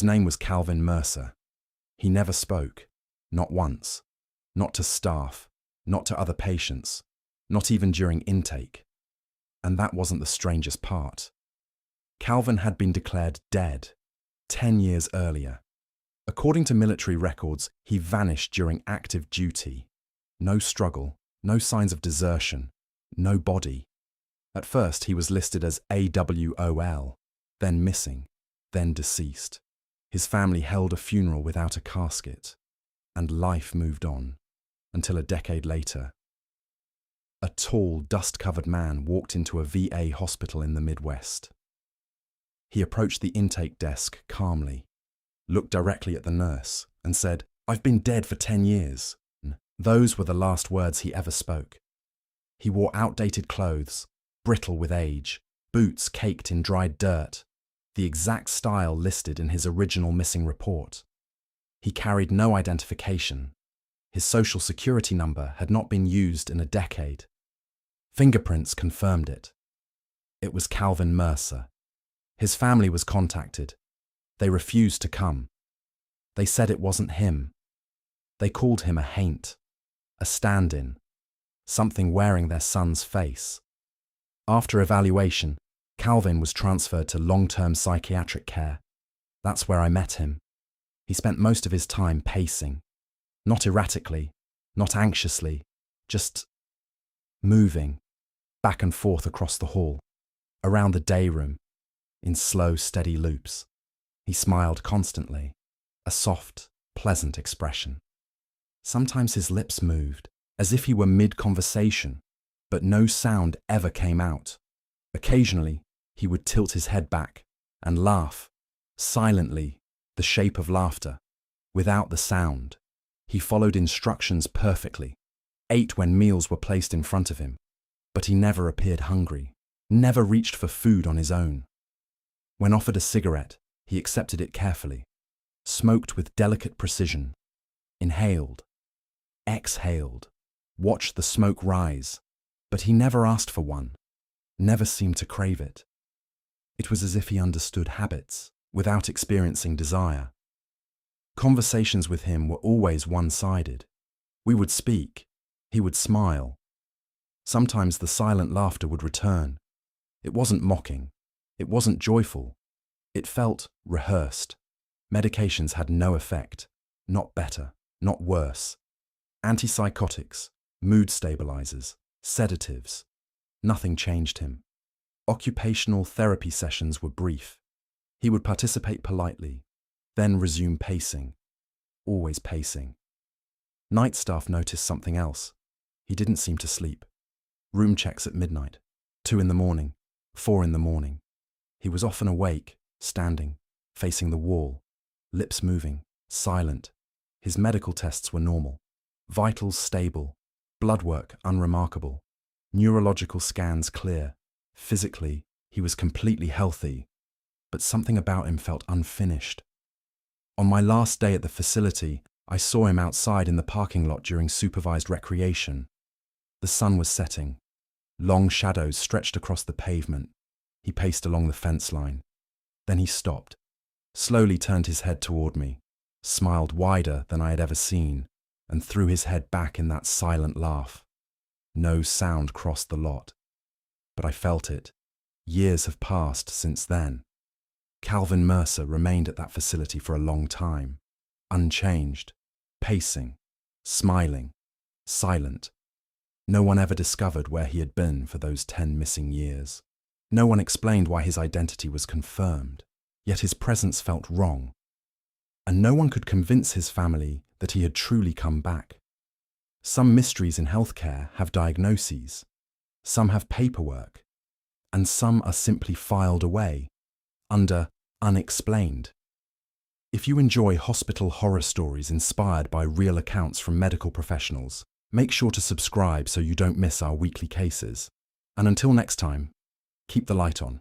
His name was Calvin Mercer. He never spoke, not once, not to staff, not to other patients, not even during intake. And that wasn't the strangest part. Calvin had been declared dead 10 years earlier. According to military records, he vanished during active duty. No struggle, no signs of desertion, no body. At first, he was listed as AWOL, then missing, then deceased. His family held a funeral without a casket, and life moved on, until a decade later. A tall, dust-covered man walked into a VA hospital in the Midwest. He approached the intake desk calmly, looked directly at the nurse, and said, "I've been dead for 10 years. Those were the last words he ever spoke. He wore outdated clothes, brittle with age, boots caked in dried dirt, the exact style listed in his original missing report. He carried no identification. His social security number had not been used in a decade. Fingerprints confirmed it. It was Calvin Mercer. His family was contacted. They refused to come. They said it wasn't him. They called him a haint, a stand-in, something wearing their son's face. After evaluation, Calvin was transferred to long-term psychiatric care. That's where I met him. He spent most of his time pacing, not erratically, not anxiously, just moving back and forth across the hall, around the day room, in slow, steady loops. He smiled constantly, a soft, pleasant expression. Sometimes his lips moved, as if he were mid-conversation, but no sound ever came out. Occasionally, he would tilt his head back and laugh, silently, the shape of laughter, without the sound. He followed instructions perfectly, ate when meals were placed in front of him, but he never appeared hungry, never reached for food on his own. When offered a cigarette, he accepted it carefully, smoked with delicate precision, inhaled, exhaled, watched the smoke rise, but he never asked for one, never seemed to crave it. It was as if he understood habits without experiencing desire. Conversations with him were always one-sided. We would speak, he would smile. Sometimes the silent laughter would return. It wasn't mocking, it wasn't joyful. It felt rehearsed. Medications had no effect, not better, not worse. Antipsychotics, mood stabilizers, sedatives. Nothing changed him. Occupational therapy sessions were brief. He would participate politely, then resume pacing, always pacing. Night staff noticed something else. He didn't seem to sleep. Room checks at midnight, 2 in the morning, 4 in the morning. He was often awake, standing, facing the wall, lips moving, silent. His medical tests were normal. Vitals stable, blood work unremarkable, neurological scans clear. Physically, he was completely healthy, but something about him felt unfinished. On my last day at the facility, I saw him outside in the parking lot during supervised recreation. The sun was setting. Long shadows stretched across the pavement. He paced along the fence line. Then he stopped, slowly turned his head toward me, smiled wider than I had ever seen, and threw his head back in that silent laugh. No sound crossed the lot, but I felt it. Years have passed since then. Calvin Mercer remained at that facility for a long time, unchanged, pacing, smiling, silent. No one ever discovered where he had been for those 10 missing years. No one explained why his identity was confirmed, yet his presence felt wrong. And no one could convince his family that he had truly come back. Some mysteries in healthcare have diagnoses, some have paperwork, and some are simply filed away under Unexplained. If you enjoy hospital horror stories inspired by real accounts from medical professionals, make sure to subscribe so you don't miss our weekly cases. And until next time, keep the light on.